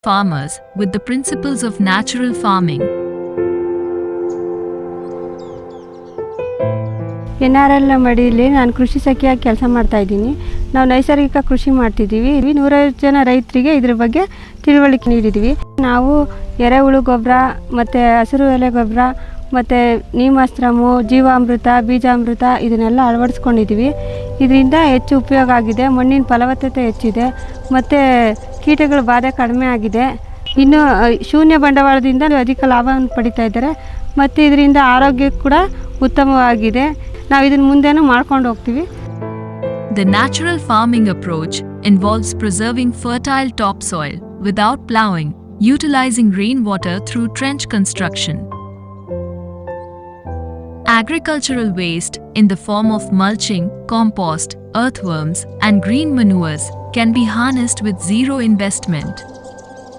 farmers with the principles of natural farming. NRL ಮಡಿಯಲ್ಲಿ ನಾನು ಕೃಷಿ ಸಖಿಯಾಗಿ ಕೆಲಸ ಮಾಡ್ತಾ ಇದ್ದೀನಿ. ನಾವು ನೈಸರ್ಗಿಕ ಕೃಷಿ ಮಾಡ್ತಿದ್ದೀವಿ. 150 ಜನ ರೈತರಿಗೆ ಇದ್ರ ಬಗ್ಗೆ ತಿಳುವಳಿಕೆ ನೀಡಿದ್ದೀವಿ. ನಾವು ಎರೆಹುಳು ಗೊಬ್ಬರ ಮತ್ತು ಹಸಿರು ಎಲೆ ಗೊಬ್ಬರ ಮತ್ತು ನೀಮಾಸ್ತ್ರಮು, ಜೀವಾಮೃತ, ಬೀಜಾಮೃತ ಇದನ್ನೆಲ್ಲ ಅಳವಡಿಸ್ಕೊಂಡಿದ್ದೀವಿ. ಇದರಿಂದ ಹೆಚ್ಚು ಉಪಯೋಗ ಆಗಿದೆ. ಮಣ್ಣಿನ ಫಲವತ್ತತೆ ಹೆಚ್ಚಿದೆ ಮತ್ತು ಕೀಟಗಳ ಬಾಧೆ ಕಡಿಮೆ ಆಗಿದೆ. ಇನ್ನು ಶೂನ್ಯ ಬಂಡವಾಳದಿಂದ ಅಧಿಕ ಲಾಭವನ್ನು ಪಡಿತಾ ಇದ್ದಾರೆ ಮತ್ತು ಇದರಿಂದ ಆರೋಗ್ಯ ಕೂಡ ಉತ್ತಮವಾಗಿದೆ. ನಾವು ಇದನ್ನು ಮುಂದೆನೂ ಮಾಡ್ಕೊಂಡು ಹೋಗ್ತೀವಿ. The natural farming approach involves preserving fertile topsoil without plowing, utilizing rainwater through trench construction. Agricultural waste in the form of mulching, compost, earthworms, and green manures can be harnessed with zero investment.